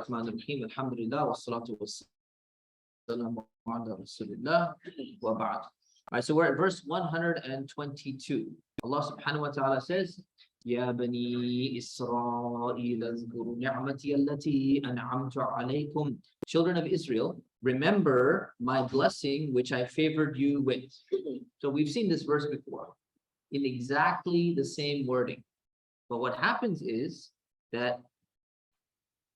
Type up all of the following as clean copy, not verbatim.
Rahmanir Rahim. Alhamdulillah wa salatu wa salam ala Rasulillah wa ba'd. All right, so we're at verse 122. Allah subhanahu wa ta'ala says, Ya bani Israel, azkuru ni'mati allati an'amtu alaykum. Children of Israel, remember my blessing which I favored you with. So we've seen this verse before in exactly the same wording. But what happens is that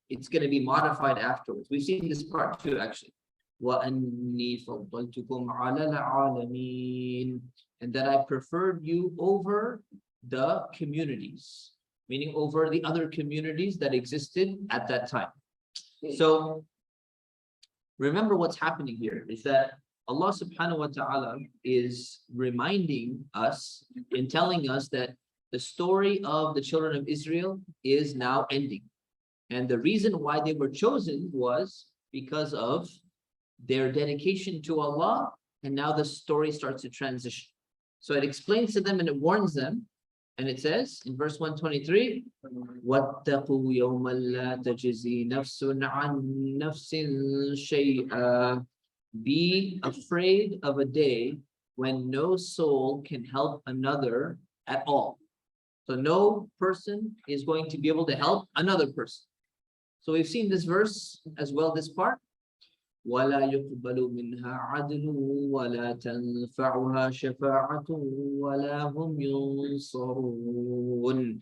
it's going to be modified afterwards. We've seen this part too, actually. وَأَنِّي فَضَّلْتُكُمْ عَلَى الْعَالَمِينَ. And that I preferred you over the communities, meaning over the other communities that existed at that time. So remember what's happening here is that Allah subhanahu wa ta'ala is reminding us and telling us that the story of the children of Israel is now ending. And the reason why they were chosen was because of their dedication to Allah, and now the story starts to transition. So it explains to them and it warns them, and it says in verse 123, وَاتَّقُوا يَوْمًا لَا تَجْزِي نَفْسٌ عَنْ نَفْسٍ شَيْئًا. Be afraid of a day when no soul can help another at all. So no person is going to be able to help another person. So we've seen this verse as well, this part. وَلَا يُقْبَلُ مِنْهَا عَدْلٌ وَلَا تَنْفَعُهَا شَفَاعَةٌ وَلَا هُمْ يُنصَرُونَ.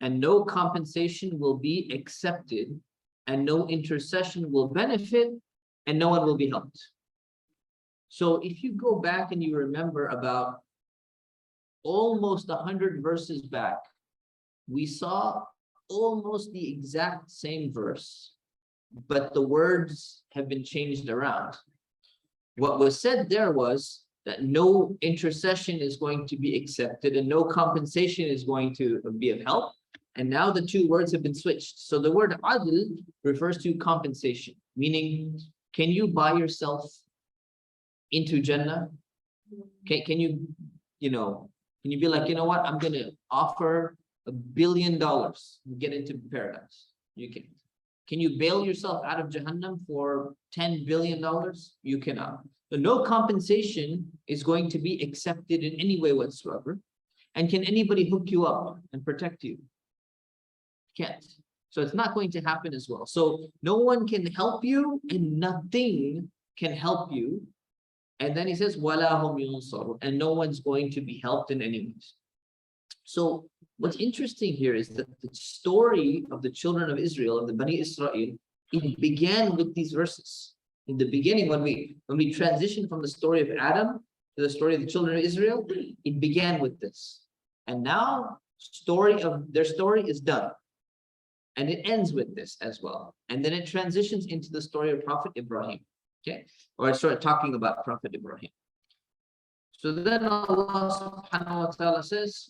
And no compensation will be accepted, and no intercession will benefit, and no one will be helped. So if you go back and you remember about almost 100 verses back, we saw almost the exact same verse, but the words have been changed around. What was said there was that no intercession is going to be accepted and no compensation is going to be of help. And now the two words have been switched. So the word adl refers to compensation, meaning, can you buy yourself into Jannah? Can you be like, you know what, I'm going to offer $1 billion to get into paradise? You can. Can you bail yourself out of Jahannam for $10 billion? You cannot. So no compensation is going to be accepted in any way whatsoever. And can anybody hook you up and protect you? Can't. So it's not going to happen as well. So no one can help you and nothing can help you. And then he says, وَلَا هُمْ يُنصَرُونَ, and no one's going to be helped in any ways. So what's interesting here is that the story of the children of Israel, of the Bani Israel, it began with these verses. In the beginning, when we transitioned from the story of Adam to the story of the children of Israel, it began with this. And now their story is done. And it ends with this as well. And then it transitions into the story of Prophet Ibrahim. Okay, or I start talking about Prophet Ibrahim. So then Allah subhanahu wa ta'ala says,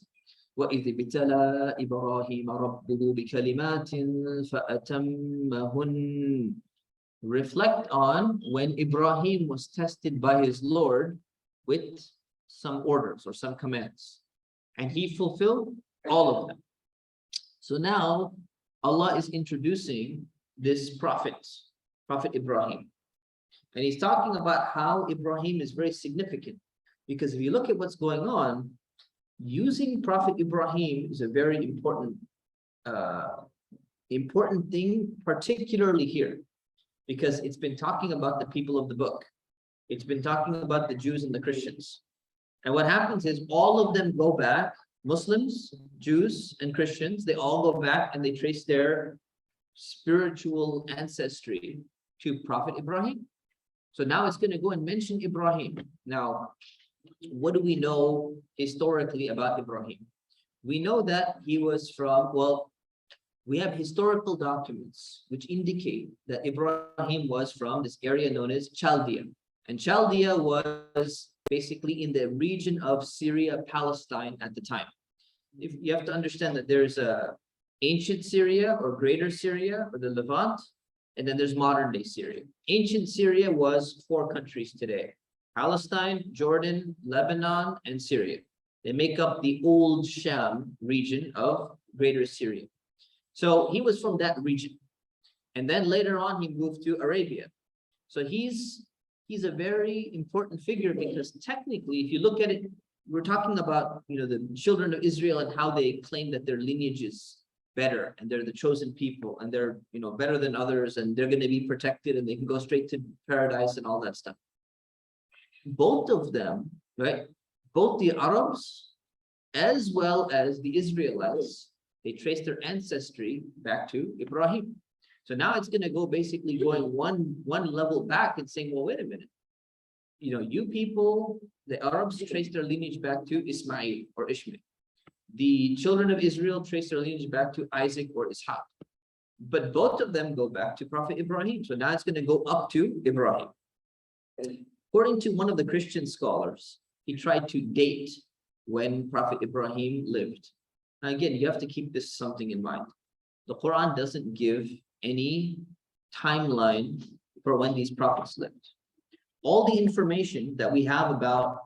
وَإِذِ ابْتَلَى إِبْرَاهِيمَ رَبُّهُ بِكَلِمَاتٍ فَأَتَمَّهُنَّ. Reflect on when Ibrahim was tested by his Lord with some orders or some commands, and he fulfilled all of them. So now Allah is introducing this Prophet Ibrahim. And he's talking about how Ibrahim is very significant, because if you look at what's going on, using Prophet Ibrahim is a very important thing, particularly here, because it's been talking about the people of the book. It's been talking about the Jews and the Christians. And what happens is all of them go back, Muslims, Jews, and Christians, they all go back and they trace their spiritual ancestry to Prophet Ibrahim. So now it's going to go and mention Ibrahim. Now, what do we know historically about Ibrahim? We know that he was from, we have historical documents which indicate that Ibrahim was from this area known as Chaldea. And Chaldea was basically in the region of Syria, Palestine at the time. If you have to understand that there's ancient Syria or greater Syria or the Levant, and then there's modern day Syria. Ancient Syria was 4 countries today: Palestine, Jordan, Lebanon, and Syria. They make up the old Sham region of greater Syria. So he was from that region. And then later on, he moved to Arabia. So he's a very important figure because technically, if you look at it, we're talking about, the children of Israel and how they claim that their lineage is better and they're the chosen people and they're, better than others and they're going to be protected and they can go straight to paradise and all that stuff. Both of them, right? Both the Arabs as well as the Israelites, they trace their ancestry back to Ibrahim. So now it's going to go basically going one level back and saying, well, wait a minute. You people, the Arabs trace their lineage back to Ismail or Ishmael. The children of Israel trace their lineage back to Isaac or Ishaq. But both of them go back to Prophet Ibrahim. So now it's going to go up to Ibrahim. According to one of the Christian scholars, he tried to date when Prophet Ibrahim lived. Now again, you have to keep this something in mind. The Quran doesn't give any timeline for when these prophets lived. All the information that we have about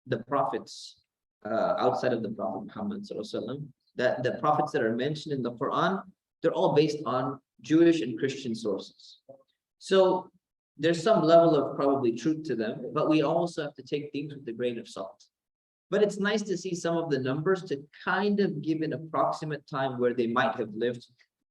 the prophets outside of the Prophet Muhammad that the prophets that are mentioned in the Quran, they're all based on Jewish and Christian sources. So there's some level of probably truth to them, but we also have to take things with a grain of salt. But it's nice to see some of the numbers to kind of give an approximate time where they might have lived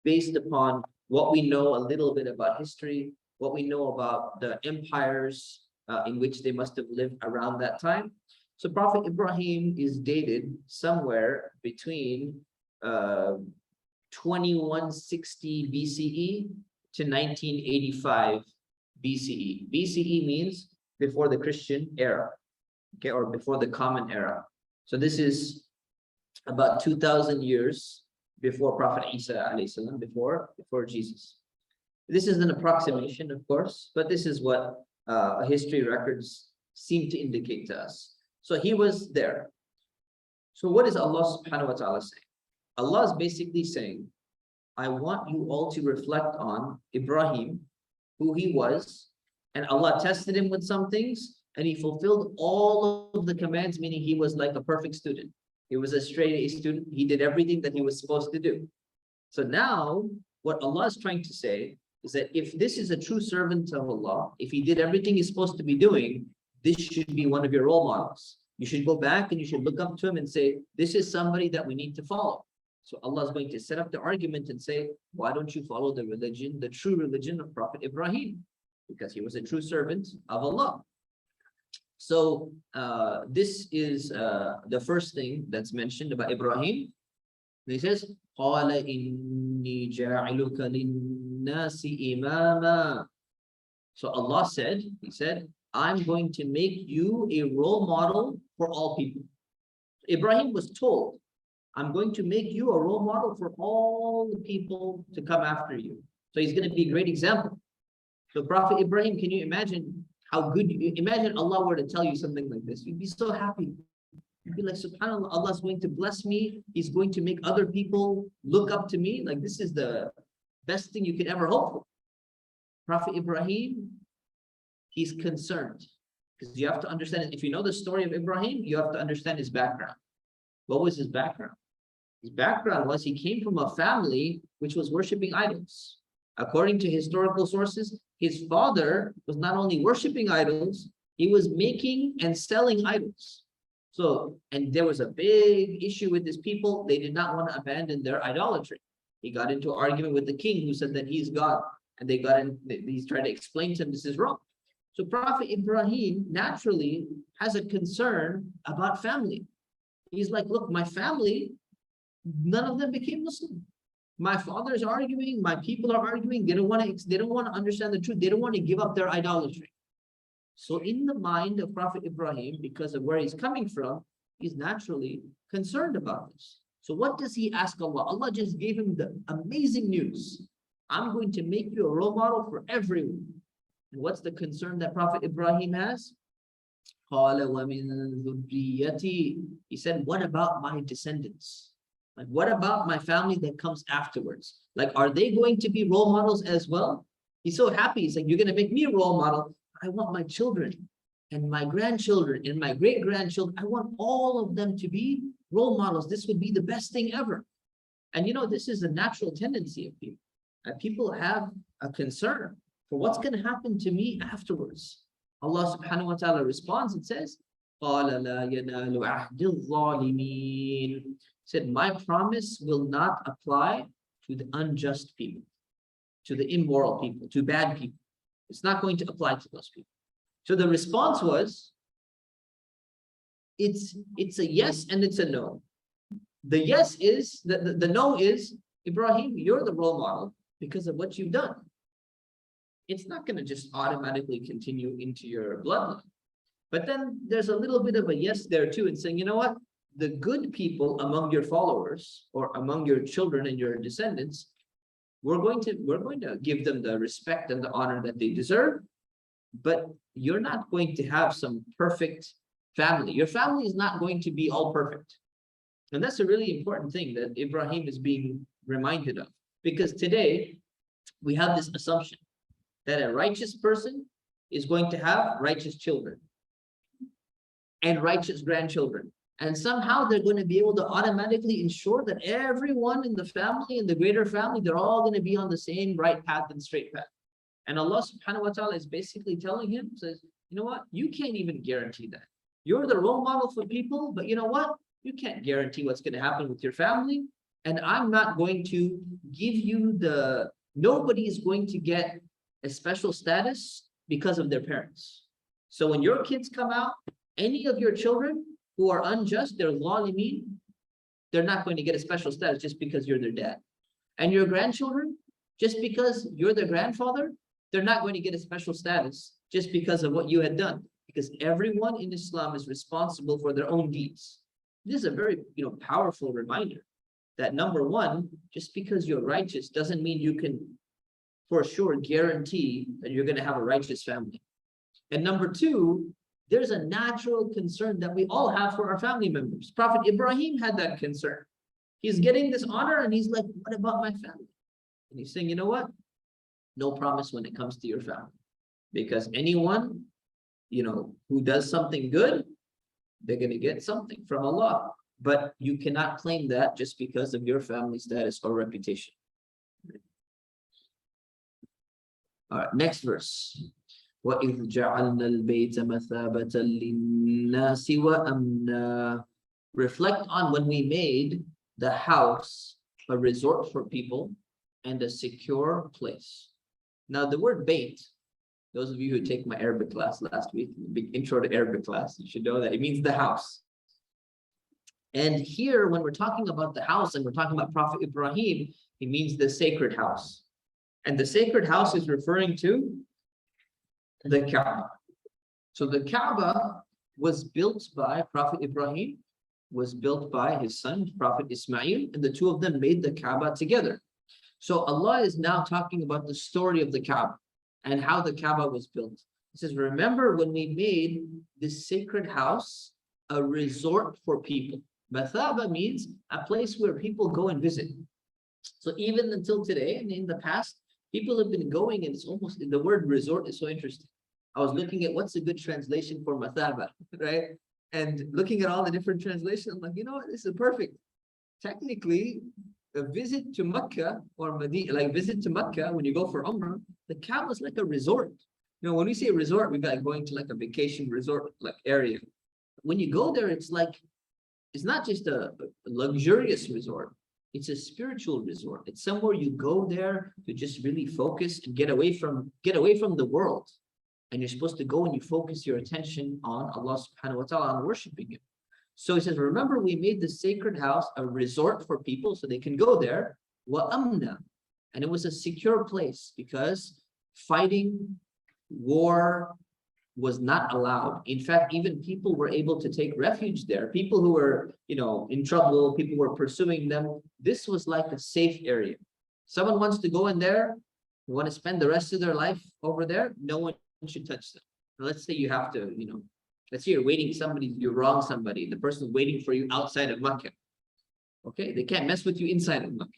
based upon what we know a little bit about history, what we know about the empires in which they must have lived around that time. So Prophet Ibrahim is dated somewhere between 2160 BCE to 1985 BCE. BCE means before the Christian era, okay, or before the Common Era. So this is about 2,000 years before Prophet Isa alayhi salam, before Jesus. This is an approximation, of course, but this is what history records seem to indicate to us. So he was there. So what is Allah subhanahu wa ta'ala saying? Allah is basically saying, I want you all to reflect on Ibrahim, who he was, and Allah tested him with some things, and he fulfilled all of the commands, meaning he was like a perfect student. He was a straight A student. He did everything that he was supposed to do. So now, what Allah is trying to say is that if this is a true servant of Allah, if he did everything he's supposed to be doing, this should be one of your role models. You should go back and you should look up to him and say, this is somebody that we need to follow. So Allah is going to set up the argument and say, why don't you follow the religion, the true religion of Prophet Ibrahim? Because he was a true servant of Allah. So this is the first thing that's mentioned about Ibrahim. He says, قَالَ إِنِّي جَاعِلُكَ لِلنَّاسِ إِمَامًا. So Allah said, he said, I'm going to make you a role model for all people. Ibrahim was told, I'm going to make you a role model for all the people to come after you. So he's going to be a great example. So Prophet Ibrahim, can you imagine how good, imagine Allah were to tell you something like this. You'd be so happy. You'd be like, SubhanAllah, Allah is going to bless me. He's going to make other people look up to me. Like this is the best thing you could ever hope for. Prophet Ibrahim, he's concerned. Because you have to understand it. If you know the story of Ibrahim, you have to understand his background. What was his background? His background was he came from a family which was worshiping idols. According to historical sources, his father was not only worshiping idols, he was making and selling idols. So, and there was a big issue with his people. They did not want to abandon their idolatry. He got into an argument with the king who said that he's God. And they got in, he's trying to explain to him this is wrong. So Prophet Ibrahim naturally has a concern about family. He's like, look, my family, none of them became Muslim. My father's arguing, my people are arguing. They don't want to understand the truth. They don't want to give up their idolatry. So in the mind of Prophet Ibrahim, because of where he's coming from, he's naturally concerned about this. So what does he ask Allah? Allah just gave him the amazing news. I'm going to make you a role model for everyone. And what's the concern that Prophet Ibrahim has? He said, what about my descendants? Like, what about my family that comes afterwards? Like, are they going to be role models as well? He's so happy. He's like, you're going to make me a role model. I want my children and my grandchildren and my great-grandchildren. I want all of them to be role models. This would be the best thing ever. And you know, this is a natural tendency of people. And people have a concern for what's going to happen to me afterwards. Allah subhanahu wa ta'ala responds and says, قَالَ لَا يَنَالُ عَهْدِ الظَّالِمِينَ. Said, my promise will not apply to the unjust people, to the immoral people, to bad people. It's not going to apply to those people. So the response was, it's a yes and it's a no. The yes is, the no is, Ibrahim, you're the role model because of what you've done. It's not going to just automatically continue into your bloodline. But then there's a little bit of a yes there too, in saying, you know what? The good people among your followers or among your children and your descendants, we're going to give them the respect and the honor that they deserve. But you're not going to have some perfect family. Your family is not going to be all perfect. And that's a really important thing that Ibrahim is being reminded of. Because today we have this assumption that a righteous person is going to have righteous children and righteous grandchildren. And somehow they're going to be able to automatically ensure that everyone in the family, in the greater family, they're all going to be on the same right path and straight path. And Allah subhanahu wa ta'ala is basically telling him, says, you know what? You can't even guarantee that. You're the role model for people, but you know what? You can't guarantee what's going to happen with your family. And I'm not going to give you nobody is going to get a special status because of their parents. So when your kids come out, any of your children who are unjust, they're zalimeen, they're not going to get a special status just because you're their dad. And your grandchildren, just because you're their grandfather, they're not going to get a special status just because of what you had done. Because everyone in Islam is responsible for their own deeds. This is a very, powerful reminder that number one, just because you're righteous doesn't mean you can for sure guarantee that you're going to have a righteous family. And number two, there's a natural concern that we all have for our family members. Prophet Ibrahim had that concern. He's getting this honor and he's like, what about my family? And he's saying, you know what? No promise when it comes to your family. Because anyone, who does something good, they're going to get something from Allah. But you cannot claim that just because of your family status or reputation. All right, next verse. وَإِذْ جَعَلْنَا الْبَيْتَ مَثَابَةً لِلنَّاسِ وَأَمْنًا. Reflect on when we made the house a resort for people and a secure place. Now the word bayt, those of you who take my Arabic class last week, big intro to Arabic class, you should know that it means the house. And here, when we're talking about the house and we're talking about Prophet Ibrahim, it means the sacred house. And the sacred house is referring to the Kaaba. So the Kaaba was built by Prophet Ibrahim, was built by his son, Prophet Ismail, and the two of them made the Kaaba together. So Allah is now talking about the story of the Kaaba and how the Kaaba was built. He says, remember when we made this sacred house a resort for people. Mathaba means a place where people go and visit. So even until today and in the past, people have been going, and it's almost, the word resort is so interesting. I was looking at what's a good translation for mathaba, right? And looking at all the different translations, I'm like, you know what, this is perfect. Technically, a visit to Mecca or Medina, like visit to Mecca, when you go for Umrah, the Kaaba is like a resort. When we say resort, we're like going to like a vacation resort like area. When you go there, it's like, it's not just a luxurious resort. It's a spiritual resort. It's somewhere you go there to just really focus and get away from the world. And you're supposed to go and you focus your attention on Allah subhanahu wa ta'ala and worshiping Him. So he says, remember, we made the sacred house a resort for people so they can go there. وَأَمْنًا. And it was a secure place because fighting, war was not allowed. In fact, even people were able to take refuge there. People who were, in trouble, people were pursuing them. This was like a safe area. Someone wants to go in there, they want to spend the rest of their life over there, no one should touch them. Now, let's say you have to, let's say you're waiting you wrong somebody, the person's waiting for you outside of Makkah. Okay, they can't mess with you inside of Makkah,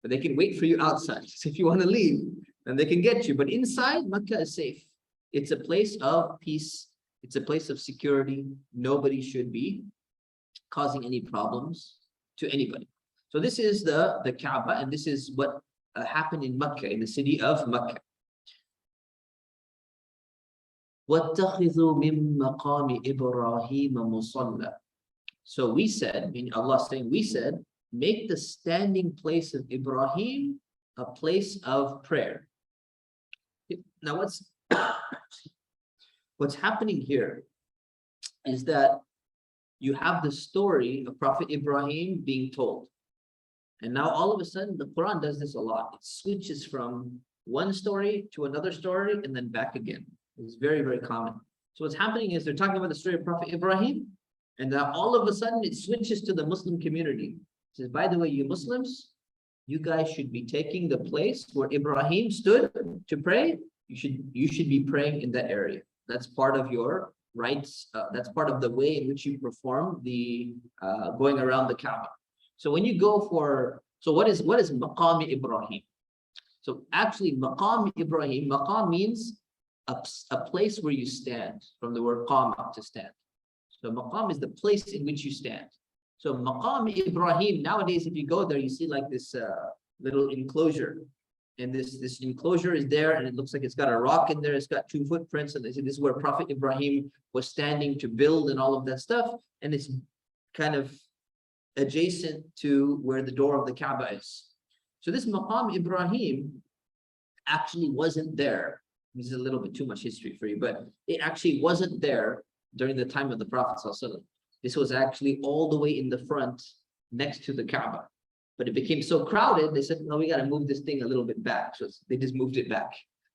but they can wait for you outside. So if you want to leave, then they can get you. But inside, Makkah is safe. It's a place of peace. It's a place of security. Nobody should be causing any problems to anybody. So this is the Kaaba, and this is what happened in Mecca, in the city of Mecca. وَاتَّخِذُوا مِن مَقَامِ إِبْرَاهِيمَ مُصَلَّى. So we said, meaning Allah saying, we said, make the standing place of Ibrahim a place of prayer. Now what's happening here is that you have the story of Prophet Ibrahim being told. And now all of a sudden, the Quran does this a lot. It switches from one story to another story and then back again. It's very, very common. So what's happening is they're talking about the story of Prophet Ibrahim, and now all of a sudden it switches to the Muslim community. It says, by the way, you Muslims, you guys should be taking the place where Ibrahim stood to pray. You should be praying in that area. That's part of your rites. That's part of the way in which you perform the going around the Kaaba. So when you go for, so what is Maqam Ibrahim? So actually Maqam Ibrahim, Maqam means a place where you stand, from the word qama, to stand. So Maqam is the place in which you stand. So Maqam Ibrahim, nowadays if you go there, you see like this little enclosure. And this enclosure is there, and it looks like it's got a rock in there. It's got 2 footprints, and they say this is where Prophet Ibrahim was standing to build and all of that stuff. And it's kind of adjacent to where the door of the Kaaba is. So this Maqam Ibrahim actually wasn't there. This is a little bit too much history for you, but it actually wasn't there during the time of the Prophet ﷺ. This was actually all the way in the front next to the Kaaba. But it became so crowded, they said, no, we got to move this thing a little bit back. So they just moved it back.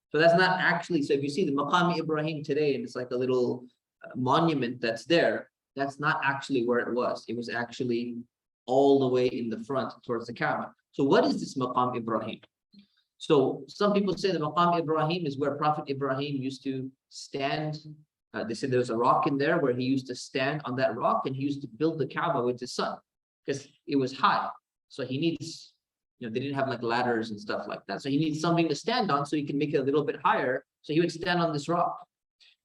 So that's not actually, so if you see the Maqam Ibrahim today, and it's like a little monument that's there, that's not actually where it was. It was actually all the way in the front towards the Kaaba. So what is this Maqam Ibrahim? So some people say the Maqam Ibrahim is where Prophet Ibrahim used to stand. They said there was a rock in there where he used to stand on that rock, and he used to build the Kaaba with his son because it was high. So he needs, they didn't have like ladders and stuff like that. So he needs something to stand on so he can make it a little bit higher. So he would stand on this rock.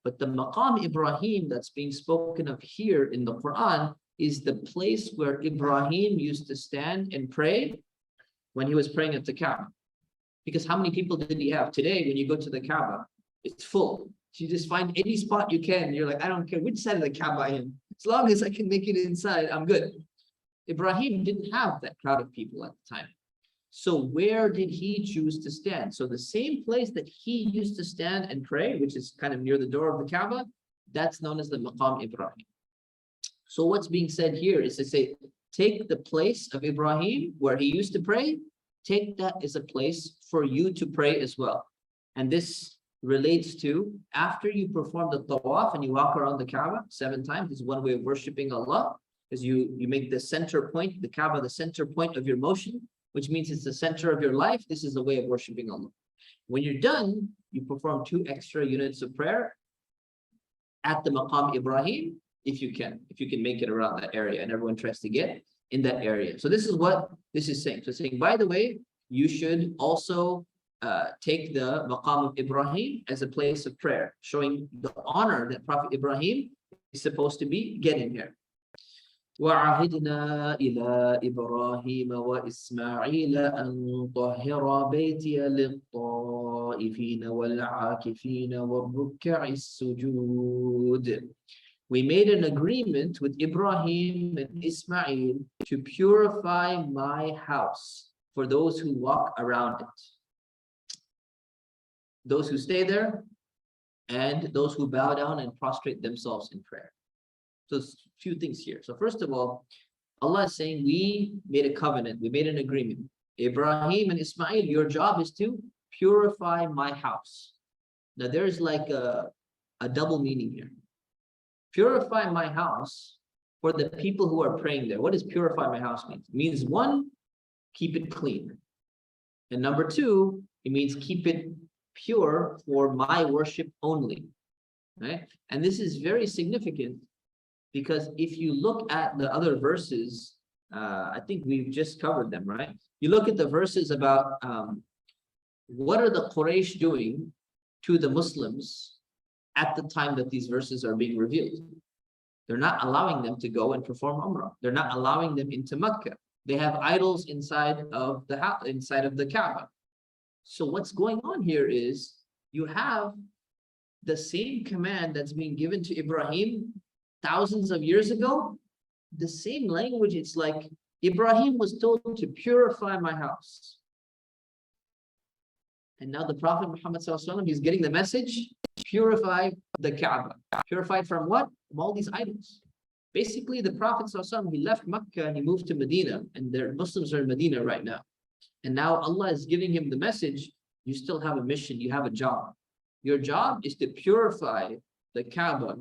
But the Maqam Ibrahim that's being spoken of here in the Quran is the place where Ibrahim used to stand and pray when he was praying at the Kaaba. Because how many people did he have? Today, when you go to the Kaaba, it's full. So you just find any spot you can. You're like, I don't care which side of the Kaaba I am. As long as I can make it inside, I'm good. Ibrahim didn't have that crowd of people at the time. So where did he choose to stand? So the same place that he used to stand and pray, which is kind of near the door of the Kaaba, that's known as the Maqam Ibrahim. So what's being said here is to say, take the place of Ibrahim where he used to pray, take that as a place for you to pray as well. And this relates to after you perform the tawaf and you walk around the Kaaba 7 times, this is one way of worshiping Allah, because you make the center point, the Kaaba, the center point of your motion, which means it's the center of your life. This is a way of worshiping Allah. When you're done, you perform 2 extra units of prayer at the Maqam Ibrahim, if you can make it around that area, and everyone tries to get in that area. So this is what this is saying. So saying, by the way, you should also take the Maqam of Ibrahim as a place of prayer, showing the honor that Prophet Ibrahim is supposed to be getting here. وَعَهِدْنَا إِلَىٰ إِبْرَاهِيمَ وَإِسْمَاعِيلَ أَن طَهِّرَا بَيْتِيَ لِلطَّائِفِينَ وَالْعَاكِفِينَ وَالرُّكَّعِ السُّجُودِ. We made an agreement with Ibrahim and Ismail to purify my house for those who walk around it, those who stay there, and those who bow down and prostrate themselves in prayer. So there's a few things here. So first of all, Allah is saying we made a covenant, we made an agreement. Ibrahim and Ismail, your job is to purify my house. Now there's like a double meaning here. Purify my house for the people who are praying there. What does purify my house mean? It means 1, keep it clean. And number 2, it means keep it pure for my worship only. Right? And this is very significant because if you look at the other verses, I think we've just covered them, right? You look at the verses about what are the Quraysh doing to the Muslims at the time that these verses are being revealed. They're not allowing them to go and perform Umrah. They're not allowing them into Mecca. They have idols inside of the Kaaba. So what's going on here is you have the same command that's being given to Ibrahim thousands of years ago, the same language. It's like Ibrahim was told to purify my house. And now the Prophet Muhammad ﷺ, he's getting the message, purify the Kaaba. Purified from what? From all these idols. Basically, the Prophet ﷺ, he left Mecca and he moved to Medina, and the Muslims are in Medina right now. And now Allah is giving him the message, you still have a mission, you have a job. Your job is to purify the Kaaba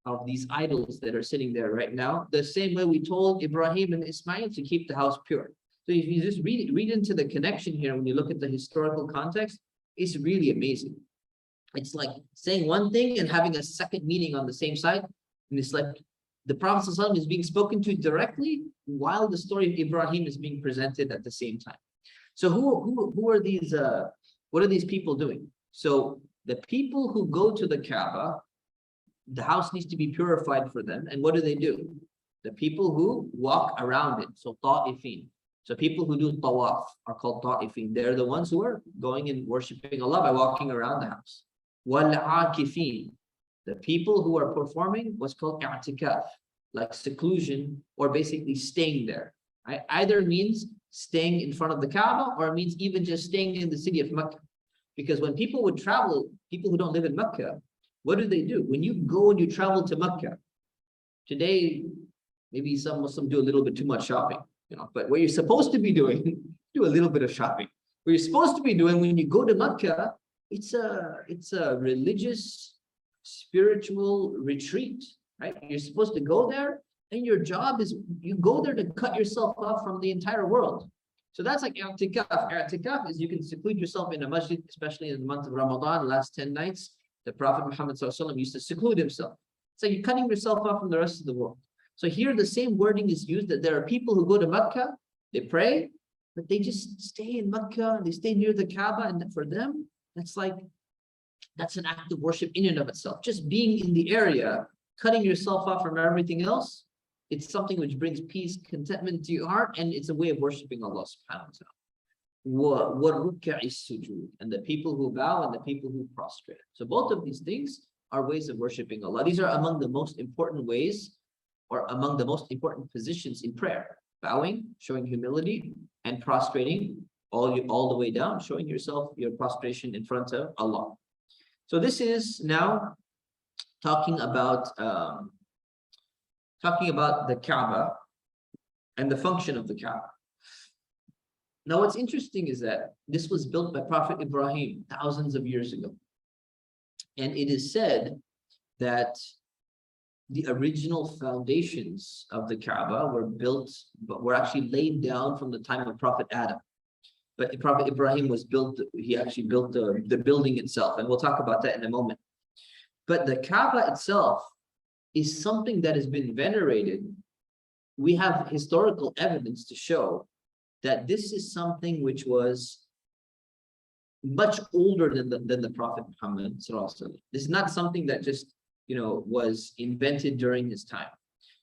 of these idols that are sitting there right now, the same way we told Ibrahim and Ismail to keep the house pure. So if you just read into the connection here, when you look at the historical context, it's really amazing. It's like saying one thing and having a second meaning on the same side. And it's like the Prophet ﷺ is being spoken to directly while the story of Ibrahim is being presented at the same time. So who are these, what are these people doing? So the people who go to the Kaaba, the house needs to be purified for them. And what do? The people who walk around it, so ta'ifin. So people who do tawaf are called ta'ifin. They're the ones who are going and worshiping Allah by walking around the house. Wal-aakifin, the people who are performing what's called i'tikaf, like seclusion, or basically staying there. Right? Either means staying in front of the Kaaba, or it means even just staying in the city of Mecca. Because when people would travel, people who don't live in Mecca, what do? When you go and you travel to Mecca, today, maybe some Muslims do a little bit too much shopping, but what you're supposed to be doing, do a little bit of shopping. What you're supposed to be doing when you go to Mecca, it's a religious, spiritual retreat, right? You're supposed to go there, and your job is you go there to cut yourself off from the entire world. So that's like i'tikaf. I'tikaf is you can seclude yourself in a masjid, especially in the month of Ramadan, the last 10 nights. The Prophet Muhammad ﷺ used to seclude himself. So you're cutting yourself off from the rest of the world. So here the same wording is used, that there are people who go to Mecca, they pray, but they just stay in Mecca, they stay near the Kaaba, and for them, that's an act of worship in and of itself. Just being in the area, cutting yourself off from everything else, it's something which brings peace, contentment to your heart, and it's a way of worshiping Allah subhanahu wa ta'ala. And the people who bow and the people who prostrate. So both of these things are ways of worshiping Allah. These are among the most important ways, or among the most important positions in prayer. Bowing, showing humility, and prostrating all the way down, showing yourself your prostration in front of Allah. So this is now talking about the Kaaba and the function of the Kaaba. Now, what's interesting is that this was built by Prophet Ibrahim thousands of years ago. And it is said that the original foundations of the Kaaba were actually laid down from the time of Prophet Adam. But Prophet Ibrahim he actually built the building itself. And we'll talk about that in a moment. But the Kaaba itself is something that has been venerated. We have historical evidence to show that this is something which was much older than the Prophet Muhammad. This is not something that just was invented during his time.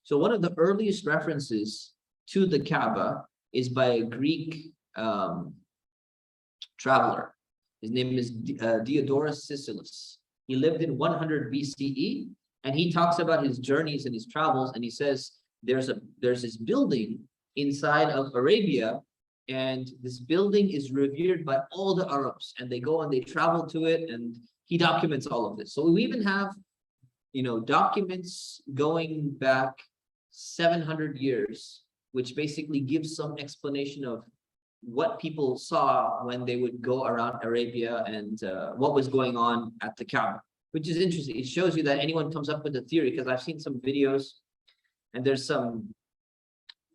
So one of the earliest references to the Kaaba is by a Greek traveler. His name is Diodorus Siculus. He lived in 100 BCE, and he talks about his journeys and his travels, and he says there's this building inside of Arabia, and this building is revered by all the Arabs, and they go and they travel to it, and he documents all of this. So we even have documents going back 700 years, which basically gives some explanation of what people saw when they would go around Arabia and what was going on at the Kaaba, which is interesting. It shows you that anyone comes up with a theory, because I've seen some videos and there's some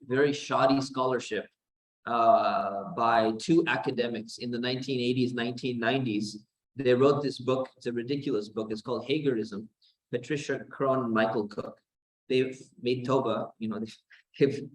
very shoddy scholarship by two academics in the 1980s, 1990s. They wrote this book. It's a ridiculous book. It's called Hagerism. Patricia Cron and Michael Cook. They've made Toba,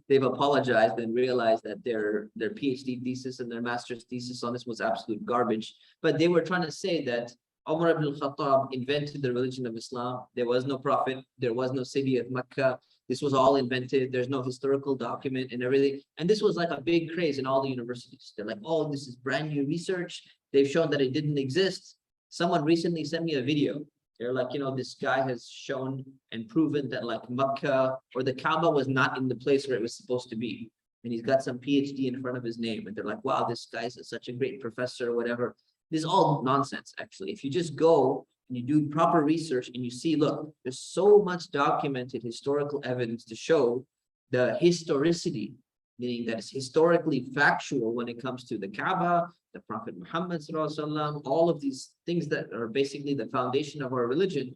they've apologized and realized that their PhD thesis and their master's thesis on this was absolute garbage. But they were trying to say that Umar ibn al-Khattab invented the religion of Islam. There was no prophet. There was no city of Mecca. This was all invented. There's no historical document and everything. And this was like a big craze in all the universities. They're like, oh, this is brand new research. they've shown that it didn't exist. Someone recently sent me a video. They're like, this guy has shown and proven that like Mecca or the Kaaba was not in the place where it was supposed to be. And he's got some PhD in front of his name. And they're like, wow, this guy's such a great professor or whatever. This is all nonsense, actually. If you just go and you do proper research and you see, look, there's so much documented historical evidence to show the historicity, meaning that it's historically factual when it comes to the Kaaba, the Prophet Muhammad ﷺ, all of these things that are basically the foundation of our religion.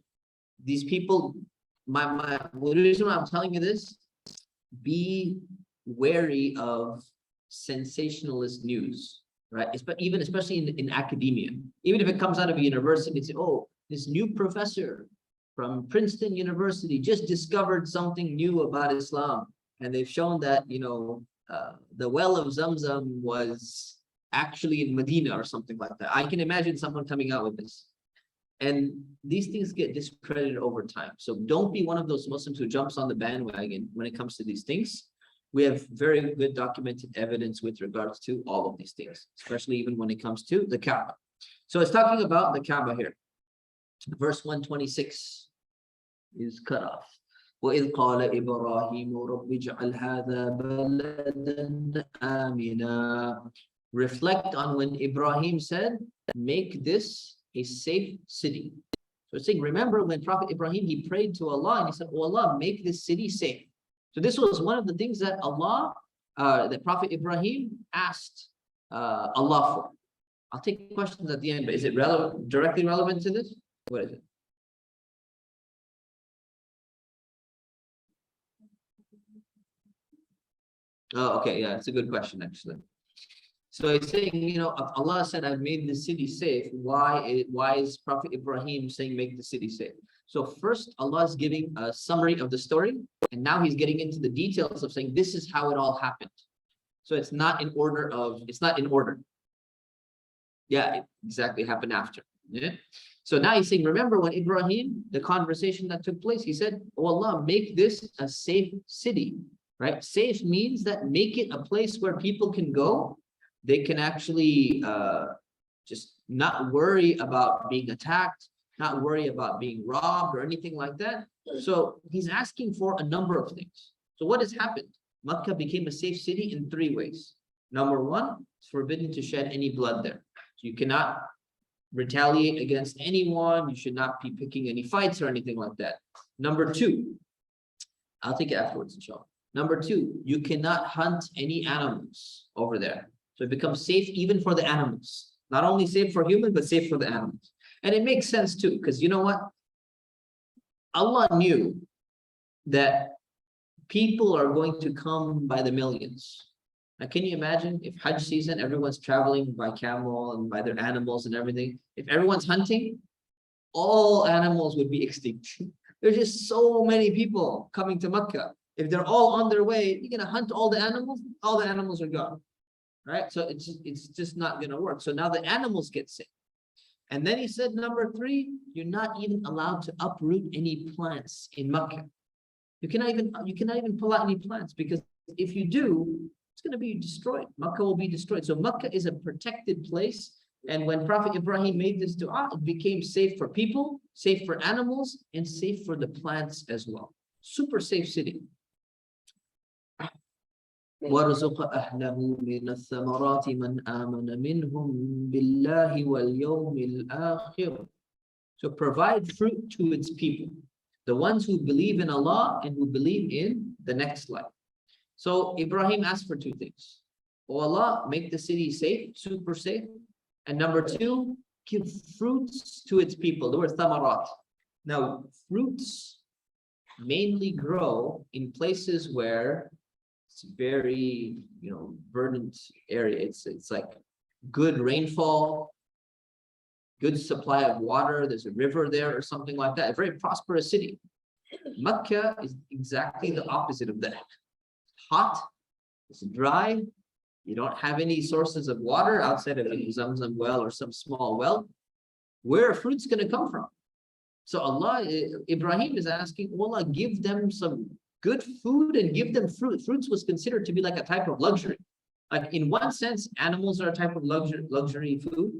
These people, the reason why I'm telling you this, be wary of sensationalist news, right? Especially in academia. Even if it comes out of a university, it's, oh, this new professor from Princeton University just discovered something new about Islam. And they've shown that, the well of Zamzam was actually in Medina or something like that. I can imagine someone coming out with this. And these things get discredited over time. So don't be one of those Muslims who jumps on the bandwagon when it comes to these things. We have very good documented evidence with regards to all of these things, especially even when it comes to the Kaaba. So it's talking about the Kaaba here. Verse 126 is cut off. وَإِذْ قَالَ إِبْرَاهِيمُ رَبِّ اجْعَلْ هَذَا بَلَدًا آمِنًا. Reflect on when Ibrahim said, make this a safe city. So it's saying, remember when Prophet Ibrahim, he prayed to Allah and he said, oh Allah, make this city safe. So this was one of the things that that Prophet Ibrahim asked Allah for. I'll take questions at the end, but is it directly relevant to this? What is it? Oh, okay, yeah, it's a good question, actually. So it's saying, Allah said, I've made the city safe. Why is Prophet Ibrahim saying make the city safe? So first, Allah is giving a summary of the story, and now he's getting into the details of saying, this is how it all happened. So it's not in order. Yeah, it exactly happened after. Yeah. So now he's saying, remember when Ibrahim, the conversation that took place, he said, oh Allah, make this a safe city, right? Safe means that make it a place where people can go. They can actually just not worry about being attacked, not worry about being robbed or anything like that. So he's asking for a number of things. So what has happened? Makkah became a safe city in 3 ways. Number one, it's forbidden to shed any blood there. So you cannot retaliate against anyone. You should not be picking any fights or anything like that. Number two, I'll take it afterwards, inshallah. Number two, you cannot hunt any animals over there. So it becomes safe even for the animals. Not only safe for humans, but safe for the animals. And it makes sense too, because you know what? Allah knew that people are going to come by the millions. Now, can you imagine if Hajj season, everyone's traveling by camel and by their animals and everything? If everyone's hunting, all animals would be extinct. There's just so many people coming to Mecca. If they're all on their way, you're going to hunt all the animals are gone. Right? So it's just not going to work. So now the animals get sick. And then he said, number three, you're not even allowed to uproot any plants in Mecca. You cannot even pull out any plants, because if you do, it's going to be destroyed. Mecca will be destroyed. So Mecca is a protected place. And when Prophet Ibrahim made this dua, it became safe for people, safe for animals, and safe for the plants as well. Super safe city. وَرْزُقَ أَهْلَهُ مِنَ الثَّمَرَاتِ مَنْ آمَنَ مِنْهُمْ بِاللَّهِ وَالْيَوْمِ الْآخِرِ. So provide fruit to its people, the ones who believe in Allah and who believe in the next life. So Ibrahim asked for 2 things. Oh Allah, make the city safe, super safe. And number 2, give fruits to its people. The word thamarat. Now, fruits mainly grow in places where it's very, verdant area. It's like good rainfall, good supply of water. There's a river there or something like that. A very prosperous city. Mecca is exactly the opposite of that. It's hot, it's dry. You don't have any sources of water outside of a Zamzam well or some small well. Where are fruits going to come from? So Ibrahim is asking, Allah, give them some good food and give them fruit. Fruits was considered to be like a type of luxury. Like in one sense, animals are a type of luxury food.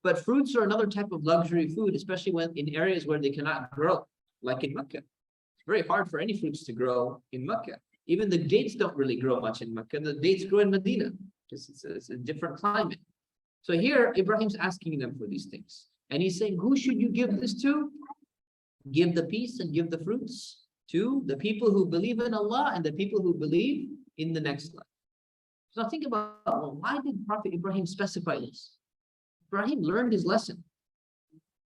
But fruits are another type of luxury food, especially when in areas where they cannot grow, like in Mecca. It's very hard for any fruits to grow in Mecca. Even the dates don't really grow much in Mecca. The dates grow in Medina because it's a different climate. So here, Ibrahim's asking them for these things. And he's saying, who should you give this to? Give the peace and give the fruits to the people who believe in Allah and the people who believe in the next life. So now think about, well, why did Prophet Ibrahim specify this? Ibrahim learned his lesson.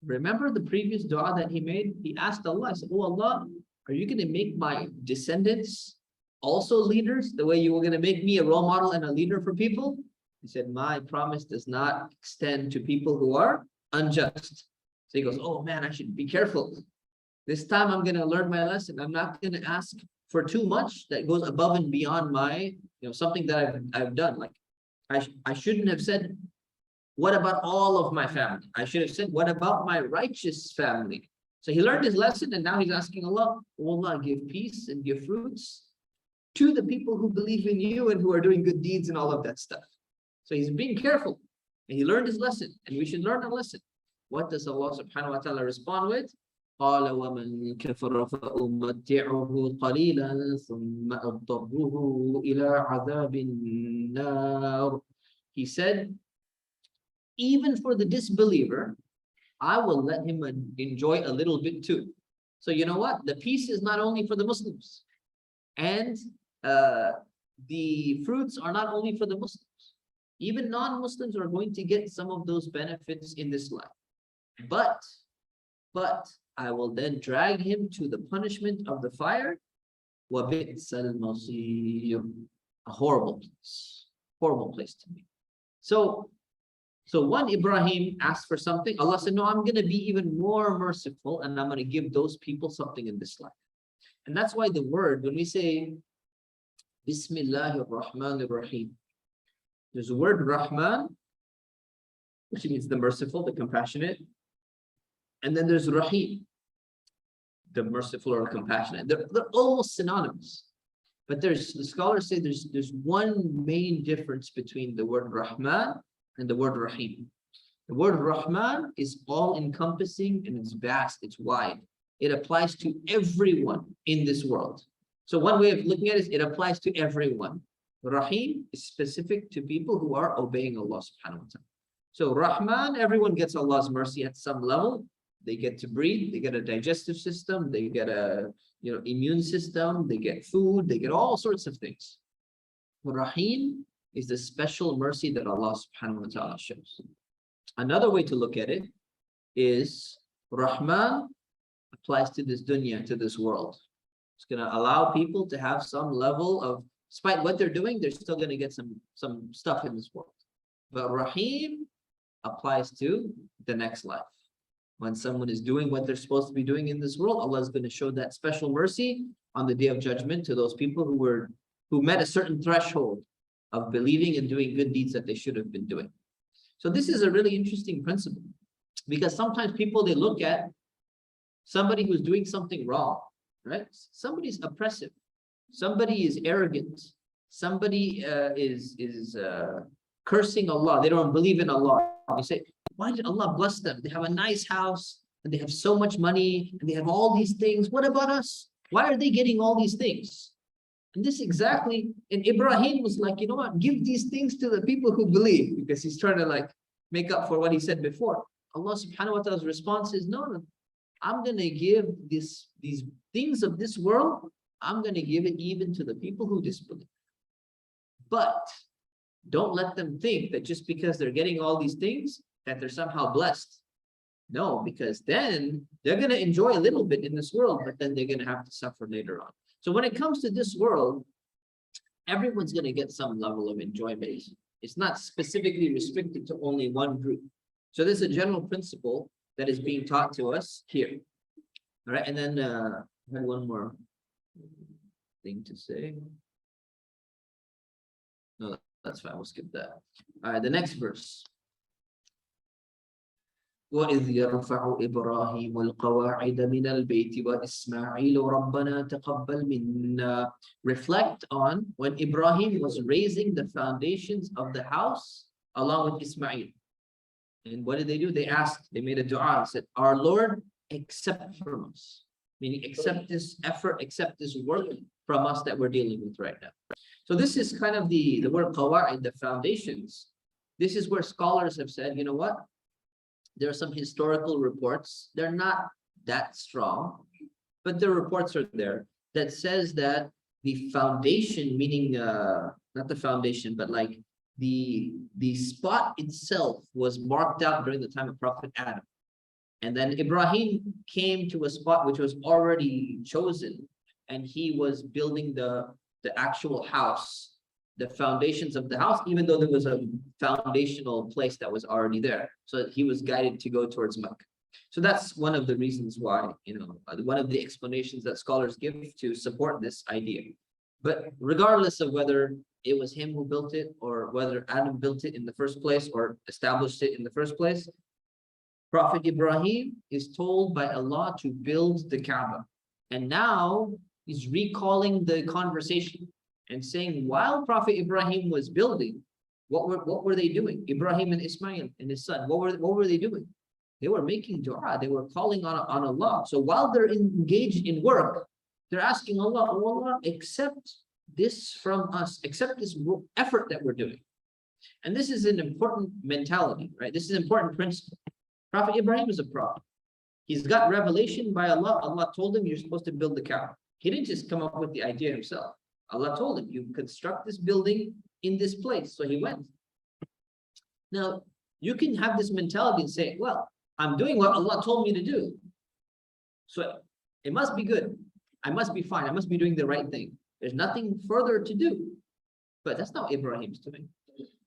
Remember the previous dua that he made? He asked Allah, he said, oh Allah, are you going to make my descendants also leaders the way you were going to make me a role model and a leader for people? He said, my promise does not extend to people who are unjust. So he goes, oh man, I should be careful. This time I'm going to learn my lesson. I'm not going to ask for too much that goes above and beyond my, something that I've done. Like I shouldn't have said, what about all of my family? I should have said, what about my righteous family? So he learned his lesson and now he's asking Allah, oh Allah, give peace and give fruits to the people who believe in you and who are doing good deeds and all of that stuff. So he's being careful and he learned his lesson and we should learn a lesson. What does Allah subhanahu wa ta'ala respond with? قَالَ وَمَنْ كَفَرَ فَأُمَتِّعُهُ قَلِيلًا ثُمَّ أَضْطَرُّهُ إِلَىٰ عَذَابِ النَّارِ. He said, even for the disbeliever, I will let him enjoy a little bit too. So you know what? The peace is not only for the Muslims. And the fruits are not only for the Muslims. Even non-Muslims are going to get some of those benefits in this life. But I will then drag him to the punishment of the fire. وَبِئْسَ الْمَصِيرُ. A horrible place to be. So when Ibrahim asked for something, Allah said, no, I'm going to be even more merciful and I'm going to give those people something in this life. And that's why the word, when we say Bismillahir Rahmanir Rahim, there's the word Rahman, which means the merciful, the compassionate. And then there's Rahim, the merciful or compassionate. They're almost synonymous. But the scholars say there's one main difference between the word Rahman and the word Rahim. The word Rahman is all-encompassing and it's vast, it's wide. It applies to everyone in this world. So one way of looking at it is it applies to everyone. Rahim is specific to people who are obeying Allah subhanahu wa ta'ala. So Rahman, everyone gets Allah's mercy at some level. They get to breathe, they get a digestive system, they get a immune system, they get food, they get all sorts of things. Rahim is the special mercy that Allah subhanahu wa ta'ala shows. Another way to look at it is Rahman applies to this dunya, to this world. It's going to allow people to have some level of, despite what they're doing, they're still going to get some stuff in this world. But Rahim applies to the next life. When someone is doing what they're supposed to be doing in this world, Allah is going to show that special mercy on the day of judgment to those people who met a certain threshold of believing and doing good deeds that they should have been doing. So this is a really interesting principle, because sometimes people, they look at somebody who's doing something wrong, right? Somebody's oppressive, somebody is arrogant, somebody is cursing Allah, they don't believe in Allah. You say, why did Allah bless them? They have a nice house and they have so much money and they have all these things. What about us? Why are they getting all these things? And this exactly, and Ibrahim was like, you know what, give these things to the people who believe, because he's trying to make up for what he said before. Allah subhanahu wa ta'ala's response is, no, I'm going to give these things of this world, I'm going to give it even to the people who disbelieve. But don't let them think that just because they're getting all these things, that they're somehow blessed. No, because then they're going to enjoy a little bit in this world, but then they're going to have to suffer later on. So when it comes to this world, everyone's going to get some level of enjoyment. It's not specifically restricted to only one group. So this is a general principle that is being taught to us here. All right, and then I had one more thing to say. No, that's fine, we'll skip that. All right, the next verse. وَإِذْ يَرْفَعُ إِبْرَاهِيمُ الْقَوَاعِدَ مِنَ الْبَيْتِ وَإِسْمَاعِيلُ رَبَّنَا تَقَبَّلْ مِنَّا. Reflect on when Ibrahim was raising the foundations of the house along with Ismail. And what did they do? They asked, they made a dua and said, our Lord, accept from us. Meaning, accept this effort, accept this work from us that we're dealing with right now. So this is kind of the word qawaid, the foundations. This is where scholars have said, you know what? There are some historical reports. They're not that strong, but the reports are there that says that the foundation, meaning not the foundation, but like the spot itself was marked out during the time of Prophet Adam. And then Ibrahim came to a spot which was already chosen, and he was building the actual house, the foundations of the house, even though there was a foundational place that was already there. So he was guided to go towards Mecca. So that's one of the reasons why, one of the explanations that scholars give to support this idea. But regardless of whether it was him who built it or whether Adam built it in the first place or established it in the first place, Prophet Ibrahim is told by Allah to build the Kaaba. And now he's recalling the conversation and saying, while Prophet Ibrahim was building, what were they doing? Ibrahim and Ismail and his son, what were they doing? They were making dua, they were calling on Allah. So while they're engaged in work, they're asking Allah, oh Allah, accept this from us, accept this effort that we're doing. And this is an important mentality, right? This is an important principle. Prophet Ibrahim is a prophet. He's got revelation by Allah. Allah told him, you're supposed to build the Kaaba. He didn't just come up with the idea himself. Allah told him, you construct this building in this place. So he went. Now, you can have this mentality and say, well, I'm doing what Allah told me to do. So it must be good. I must be fine. I must be doing the right thing. There's nothing further to do. But that's not what Ibrahim's doing.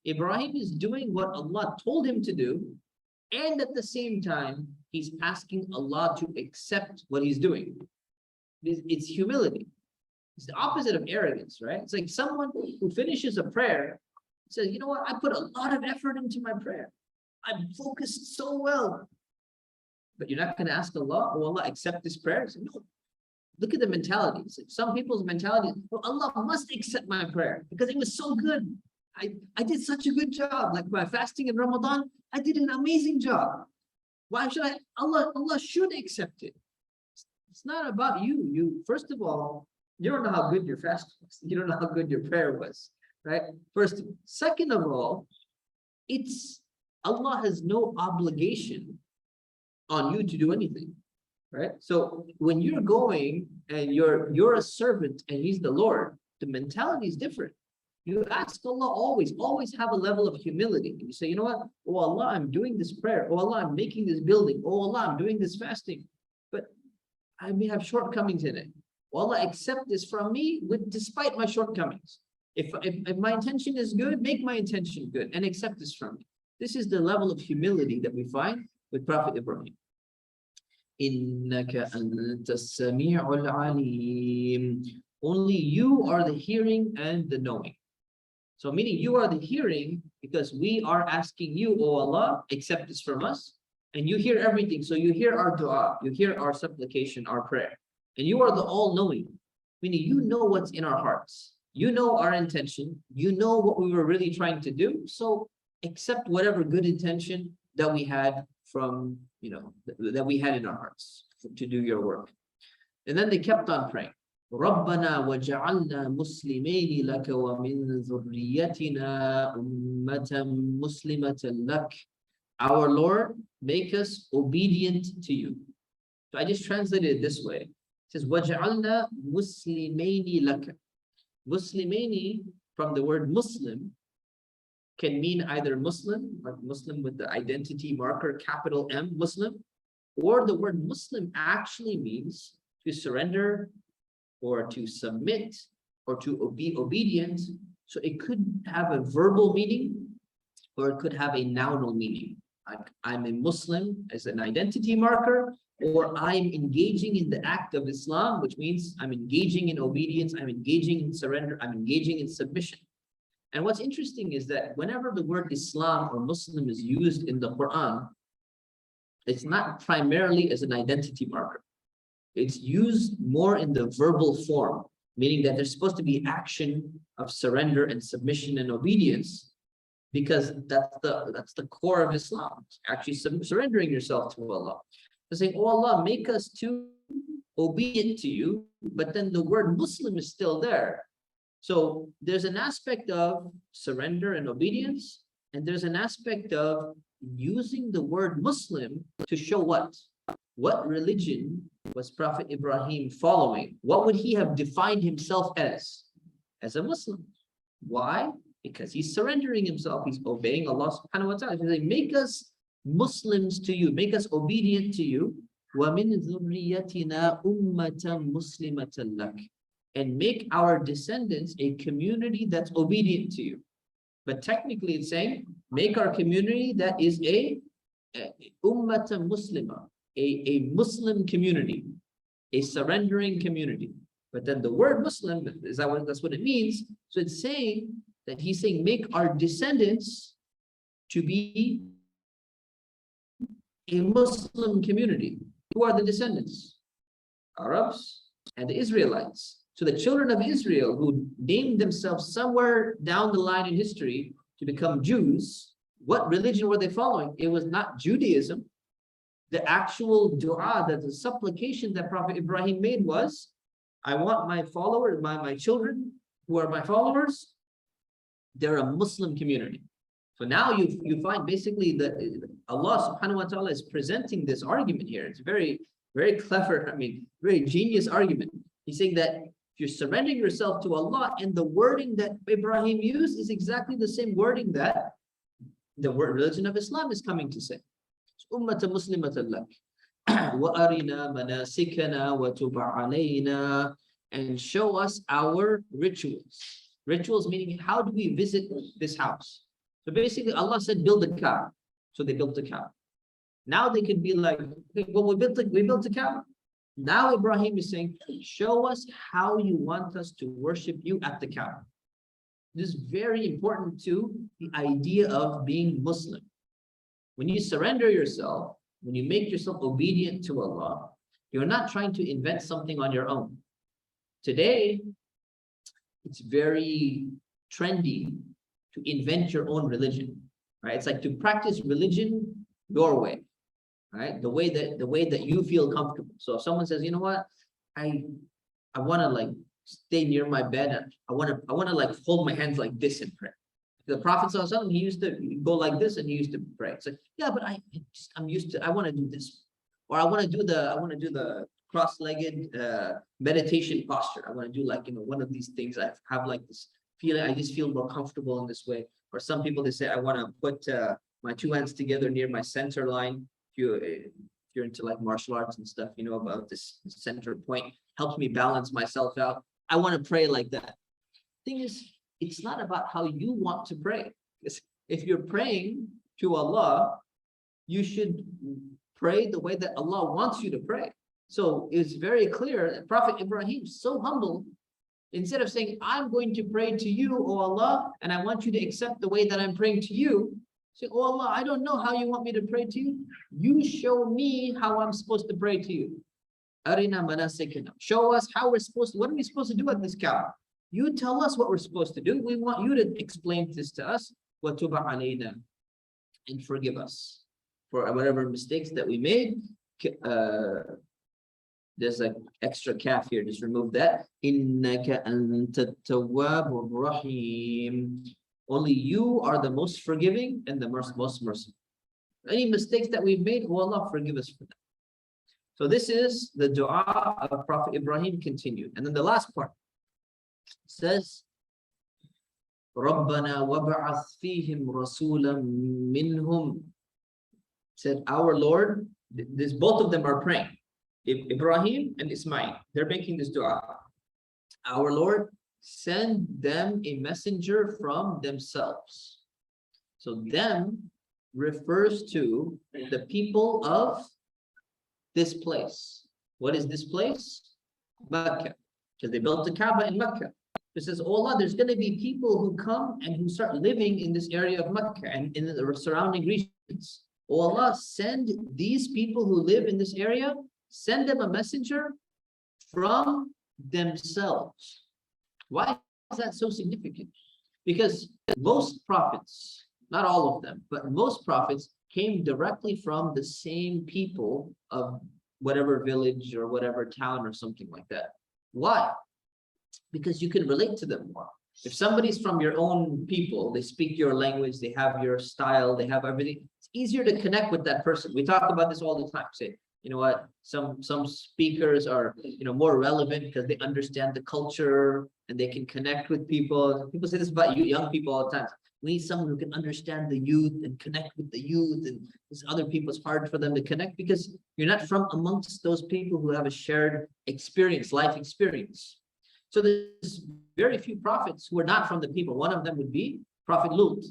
Ibrahim is doing what Allah told him to do. And at the same time, he's asking Allah to accept what he's doing. It's humility. It's the opposite of arrogance, right? It's like someone who finishes a prayer says, you know what? I put a lot of effort into my prayer. I'm focused so well. But you're not going to ask Allah, oh Allah, accept this prayer? So, no. Look at the mentality. Like some people's mentality is, well, Allah must accept my prayer because it was so good. I did such a good job. Like my fasting in Ramadan, I did an amazing job. Why should I? Allah should accept it. It's not about you. You, first of all, you don't know how good your fast was. You don't know how good your prayer was, right? First, second of all, Allah has no obligation on you to do anything, right? So when you're going and you're a servant and he's the Lord, the mentality is different. You ask Allah always have a level of humility. And you say, you know what? Oh Allah, I'm doing this prayer. Oh Allah, I'm making this building. Oh Allah, I'm doing this fasting. But I may have shortcomings in it. Oh Allah, accept this from me despite my shortcomings. If my intention is good, make my intention good and accept this from me. This is the level of humility that we find with Prophet Ibrahim. Innaka antas sami'ul alim. Only you are the hearing and the knowing. So meaning you are the hearing because we are asking you, oh Allah, accept this from us. And you hear everything. So you hear our dua, you hear our supplication, our prayer. And you are the all-knowing, meaning you know what's in our hearts. You know our intention. You know what we were really trying to do. So accept whatever good intention that we had from, that we had in our hearts to do your work. And then they kept on praying. رَبَّنَا وَجَعَلْنَا مُسْلِمَيْنِ لَكَ وَمِنْ ذُرِّيَّتِنَا أُمَّةً مُسْلِمَةً لَكَ. Our Lord, make us obedient to you. So I just translated it this way. It says, وَجَعَلْنَا مُسْلِمَيْنِ لَكَ. Muslimaini, from the word Muslim, can mean either Muslim, like Muslim with the identity marker, capital M, Muslim, or the word Muslim actually means to surrender or to submit or to be obedient. So it could have a verbal meaning or it could have a nounal meaning. Like I'm a Muslim as an identity marker, or I'm engaging in the act of Islam, which means I'm engaging in obedience, I'm engaging in surrender, I'm engaging in submission. And what's interesting is that whenever the word Islam or Muslim is used in the Quran, it's not primarily as an identity marker. It's used more in the verbal form, meaning that there's supposed to be action of surrender and submission and obedience. because that's the core of Islam, actually surrendering yourself to Allah. So saying, oh Allah, make us too obedient to you, but then the word Muslim is still there. So there's an aspect of surrender and obedience, and there's an aspect of using the word Muslim to show what? What religion was Prophet Ibrahim following? What would he have defined himself as? As a Muslim. Why? Because he's surrendering himself. He's obeying Allah subhanahu wa ta'ala. He's saying, make us Muslims to you. Make us obedient to you. وَمِن ذُرِّيَّتِنَا أُمَّةً مُسْلِمَةً لَكَ. And make our descendants a community that's obedient to you. But technically it's saying, make our community that is a ummatan muslima, a Muslim community, a surrendering community. But then the word Muslim, that's what it means. So it's saying that he's saying, make our descendants to be a Muslim community. Who are the descendants? Arabs and the Israelites. So the children of Israel who named themselves somewhere down the line in history to become Jews, what religion were they following? It was not Judaism. The actual dua, the supplication that Prophet Ibrahim made was, I want my followers, my children who are my followers, they're a Muslim community. So now you find basically that Allah subhanahu wa ta'ala is presenting this argument here. It's very, very clever, very genius argument. He's saying that if you're surrendering yourself to Allah, and the wording that Ibrahim used is exactly the same wording that the word religion of Islam is coming to say. Ummata muslimatan lak. Wa arina manasikana wa tub alayna, and show us our rituals. Rituals meaning, how do we visit this house? So basically Allah said, build a Kaaba. So they built a Kaaba. Now they could be like, okay, well, we built a Kaaba. Now Ibrahim is saying, show us how you want us to worship you at the Kaaba. This is very important to the idea of being Muslim. When you surrender yourself, when you make yourself obedient to Allah, you're not trying to invent something on your own. Today, it's very trendy to invent your own religion, right? It's like to practice religion your way. Right, the way that you feel comfortable. So if someone says, you know what, I want to like stay near my bed, and I want to like hold my hands like this and pray. The Prophet ﷺ, he used to go like this and he used to pray. It's like, yeah, but I'm used to, I want to do this, or I want to do the cross-legged meditation posture. I want to do like, one of these things. I have like this feeling, I just feel more comfortable in this way. Or some people, they say, I want to put my two hands together near my center line. If you're into like martial arts and stuff, you know about this center point, helps me balance myself out. I want to pray like that. Thing is, it's not about how you want to pray. If you're praying to Allah, you should pray the way that Allah wants you to pray. So it's very clear that Prophet Ibrahim, so humble, instead of saying, I'm going to pray to you, O Allah, and I want you to accept the way that I'm praying to you, say, oh Allah, I don't know how you want me to pray to you. You show me how I'm supposed to pray to you. Arina manasikana. Show us how what are we supposed to do at this Kaaba? You tell us what we're supposed to do. We want you to explain this to us. Wa tub alayna. And forgive us for whatever mistakes that we made. There's an extra kaf here, just remove that. Innaka anta tawwabur rahim. Only you are the most forgiving and the most merciful. Any mistakes that we've made, oh Allah, forgive us for them. So this is the dua of Prophet Ibrahim continued. And then the last part says, رَبَّنَا وَبَعَثْ فِيهِمْ رَسُولًا مِّنْهُمْ. Said, our Lord, both of them are praying. Ibrahim and Ismail, they're making this dua. Our Lord, send them a messenger from themselves. So them refers to the people of this place. What is this place? Mecca. Because they built the Kaaba in Mecca. It says, oh Allah, there's going to be people who come and who start living in this area of Mecca and in the surrounding regions. Oh Allah, send these people who live in this area, send them a messenger from themselves. Why is that so significant? Because most prophets, not all of them, but most prophets came directly from the same people of whatever village or whatever town or something like that. Why? Because you can relate to them more. If somebody's from your own people, they speak your language, they have your style, they have everything, it's easier to connect with that person. We talk about this all the time. Say, you know what, some speakers are, you know, more relevant because they understand the culture and they can connect with people. People say this about you young people all the time. We need someone who can understand the youth and connect with the youth, and this other people, it's hard for them to connect because you're not from amongst those people who have a shared experience, life experience. So there's very few prophets who are not from the people. One of them would be Prophet Lut.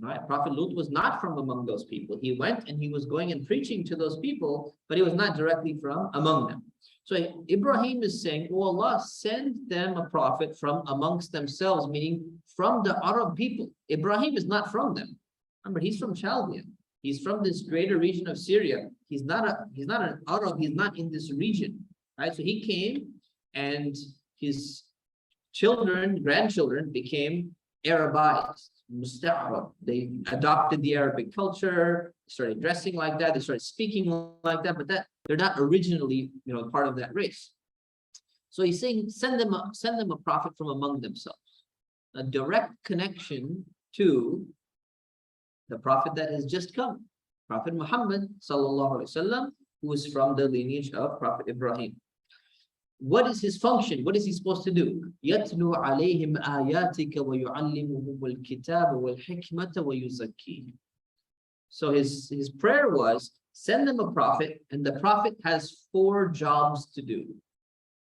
Right? Prophet Lut was not from among those people. He went and he was going and preaching to those people, but he was not directly from among them. So Ibrahim is saying, oh Allah, send them a prophet from amongst themselves, meaning from the Arab people. Ibrahim is not from them. Remember, he's from Chaldea. He's from this greater region of Syria. He's not an Arab. He's not in this region. Right? So he came and his children, grandchildren became Arabized, Musta'arab. They adopted the Arabic culture, started dressing like that, they started speaking like that, but that they're not originally, you know, part of that race. So he's saying, send them a prophet from among themselves. A direct connection to the prophet that has just come, Prophet Muhammad sallallahu alaihi wasallam, who is from the lineage of Prophet Ibrahim. What is his function? What is he supposed to do? يَتْلُو عَلَيْهِمْ آيَاتِكَ وَيُعَلِّمُهُمُ الْكِتَابَ وَالْحِكْمَةَ وَيُزَكِّيهِمْ. So his prayer was, send them a prophet, and the prophet has 4 jobs to do.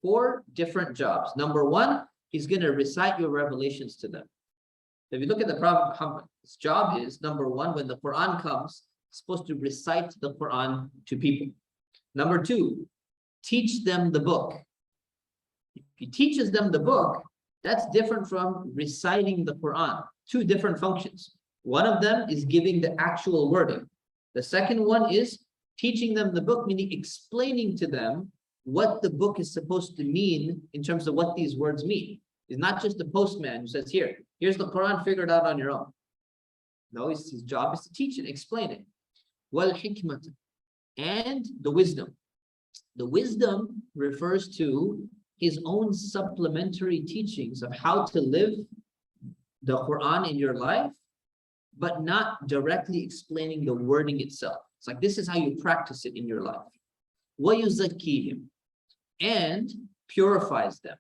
4 different jobs. Number 1, he's going to recite your revelations to them. If you look at the Prophet Muhammad, his job is, number 1, when the Quran comes, he's supposed to recite the Quran to people. Number 2, teach them the book. If he teaches them the book, that's different from reciting the Quran. 2 different functions. One of them is giving the actual wording. The second one is teaching them the book, meaning explaining to them what the book is supposed to mean in terms of what these words mean. It's not just the postman who says, here's the Quran, figure it out on your own. No, his job is to teach it, explain it. Wal hikmah, and the wisdom. The wisdom refers to his own supplementary teachings of how to live the Quran in your life, but not directly explaining the wording itself. It's like, this is how you practice it in your life. وَيُزَكِّيهِمْ, and purifies them.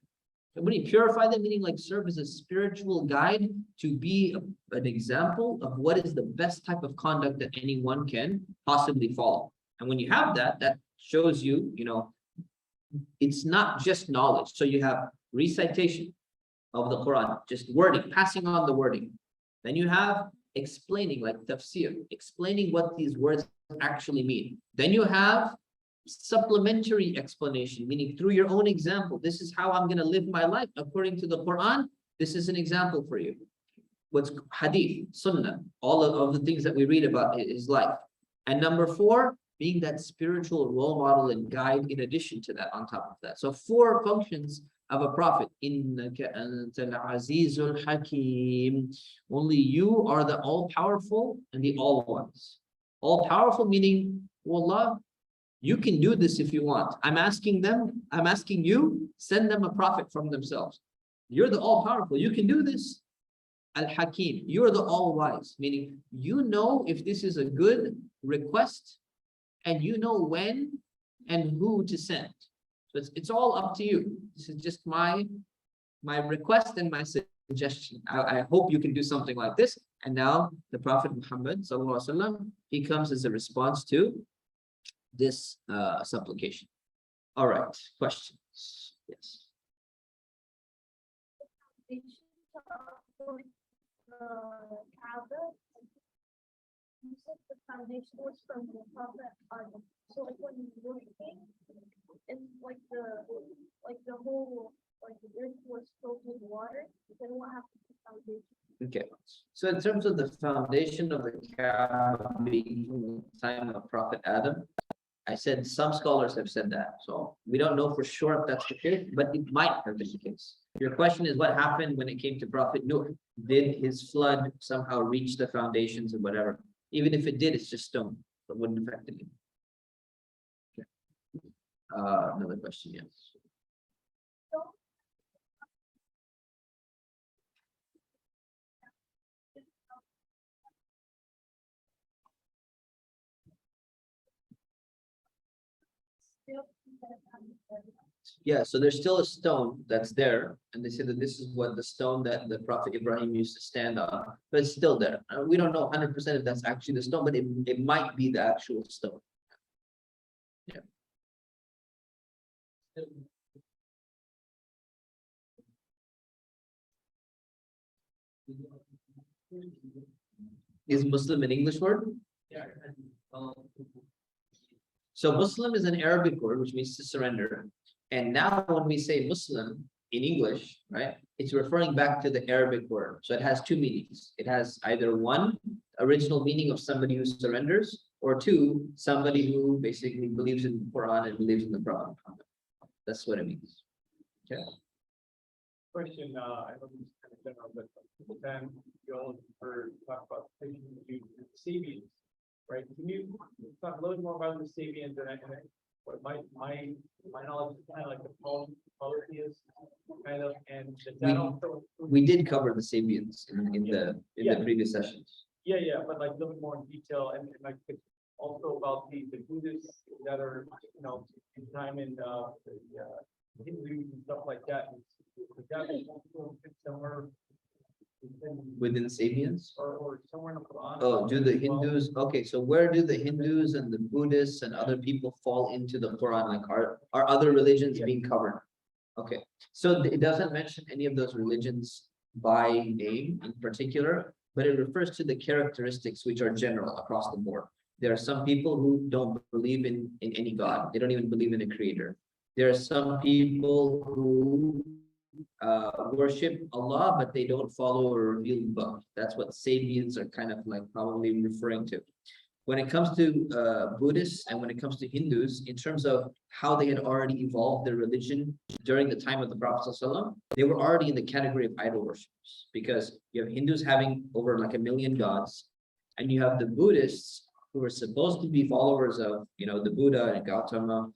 And when you purify them, meaning like serve as a spiritual guide to be an example of what is the best type of conduct that anyone can possibly follow. And when you have that, that shows you, you know, it's not just knowledge. So you have recitation of the Quran, just wording, passing on the wording. Then you have explaining, like tafsir, explaining what these words actually mean. Then you have supplementary explanation, meaning through your own example. This is how I'm going to live my life according to the Quran. This is an example for you. What's hadith, sunnah, all of the things that we read about his life. And number 4, being that spiritual role model and guide in addition to that, on top of that. So 4 functions of a prophet. Innaka antal azizul hakim. Only you are the all-powerful and the all-wise. All-powerful meaning, wallah, you can do this if you want. I'm asking you, send them a prophet from themselves. You're the all-powerful, you can do this. Al-Hakim, you're the all-wise, meaning you know if this is a good request, and you know when and who to send. So it's all up to you. This is just my request and my suggestion. I hope you can do something like this. And now the Prophet Muhammad sallallahu alaihi wasallam, he comes as a response to this supplication. All right, questions? Yes. You said the foundation was from the Prophet Adam. So like when you were king, and like the whole the earth was filled with water, then what happened to the foundation? Okay. So in terms of the foundation of the Kaaba being from the time of Prophet Adam, I said some scholars have said that. So we don't know for sure if that's the case, but it might have been the case. Your question is what happened when it came to Prophet Noah? Did his flood somehow reach the foundations or whatever? Even if it did, it's just stone. It wouldn't affect it. Okay. Another question, yes. Yeah, so there's still a stone that's there, and they say that this is what the stone that the Prophet Ibrahim used to stand on, but it's still there. We don't know 100% if that's actually the stone, but it might be the actual stone. Yeah. Is Muslim an English word? Yeah. So Muslim is an Arabic word, which means to surrender. And now when we say Muslim in English, right, it's referring back to the Arabic word. So it has two meanings. It has either one, original meaning of somebody who surrenders, or two, somebody who basically believes in the Quran and believes in the Prophet Muhammad. That's what it means. Okay. Question, I know this is kind of general, but then you all talk about the Sabians, right? Can you talk a little more about the Sabians and what my knowledge is kind of like the polytheist kind of, and that also we did cover the Sabians in the previous sessions. Yeah, but like a little bit more in detail and like also about the Buddhists that are in time in the Hindus and stuff like that. Is that also somewhere within Sabians? Or somewhere in the Quran? Oh, do the Hindus, okay, so where do the Hindus and the Buddhists and other people fall into the Quran? Like are other religions being covered? Okay, so it doesn't mention any of those religions by name in particular, but it refers to the characteristics which are general across the board. There are some people who don't believe in any God. They don't even believe in a creator. There are some people who worship Allah, but they don't follow a revealed book. That's what Sabians are kind of like probably referring to. When it comes to Buddhists and when it comes to Hindus, in terms of how they had already evolved their religion during the time of the Prophet ﷺ, they were already in the category of idol worshippers, because you have Hindus having over like 1 million gods, and you have the Buddhists who are supposed to be followers of the Buddha and Gautama,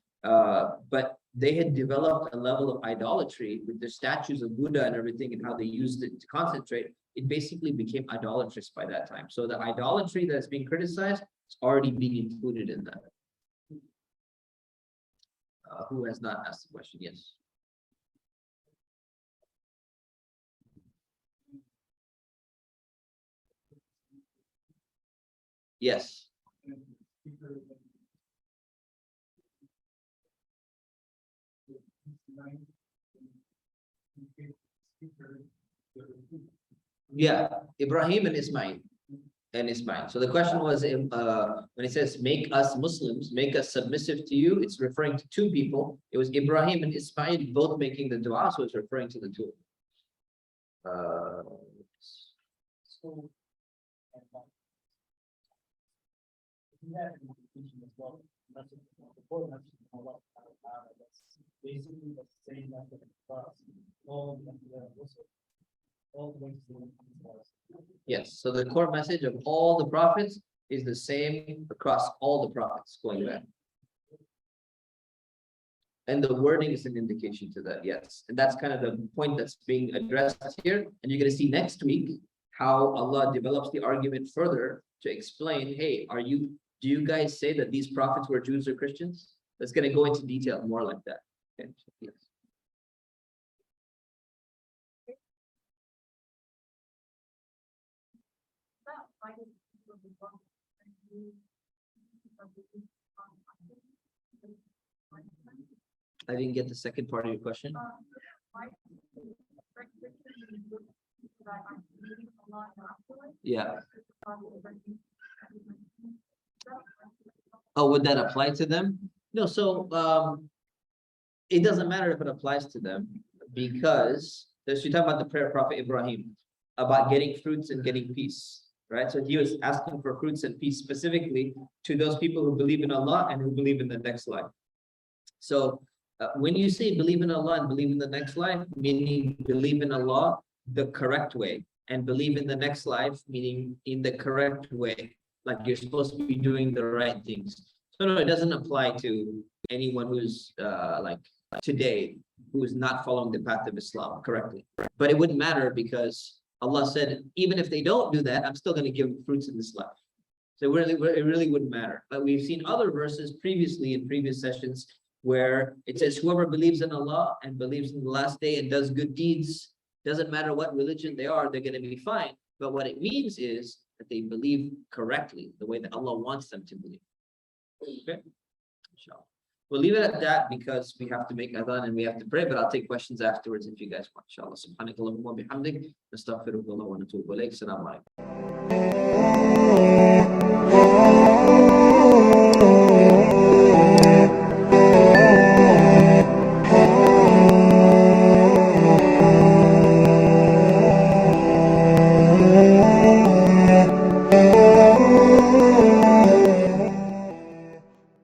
but they had developed a level of idolatry with the statues of Buddha and everything and how they used it to concentrate. It basically became idolatrous by that time. So the idolatry that's being criticized is already being included in that. Who has not asked the question? Yes. Yes. Yeah, Ibrahim and Ismail. So the question was, when it says make us Muslims, make us submissive to you, it's referring to two people. It was Ibrahim and Ismail both making the dua, so it's referring to the two. Basically the same method across all the ways to Yes, so the core message of all the prophets is the same across all the prophets going back. And the wording is an indication to that, yes. And that's kind of the point that's being addressed here. And you're going to see next week how Allah develops the argument further to explain, hey, do you guys say that these prophets were Jews or Christians? That's going to go into detail more like that. Okay. Yes. I didn't get the second part of your question. Yeah. Oh, would that apply to them? No, so it doesn't matter if it applies to them, because you're talking about the prayer of Prophet Ibrahim about getting fruits and getting peace, right? So he was asking for fruits and peace specifically to those people who believe in Allah and who believe in the next life. So When you say believe in Allah and believe in the next life, meaning believe in Allah the correct way, and believe in the next life, meaning in the correct way, like you're supposed to be doing the right things. So no, it doesn't apply to anyone who's like today, who is not following the path of Islam correctly. But it wouldn't matter because Allah said, even if they don't do that, I'm still going to give them fruits in this life. So it really wouldn't matter. But we've seen other verses previously in previous sessions where it says, whoever believes in Allah and believes in the last day and does good deeds, doesn't matter what religion they are, they're going to be fine. But what it means is that they believe correctly, the way that Allah wants them to believe. Okay? Inshallah. We'll leave it at that because we have to make adhan and we have to pray, but I'll take questions afterwards if you guys want. Inshallah. Subhanakallahumma wa bihamdik. Nastaghfirullah wa natubu ilayk. Assalamu alaikum.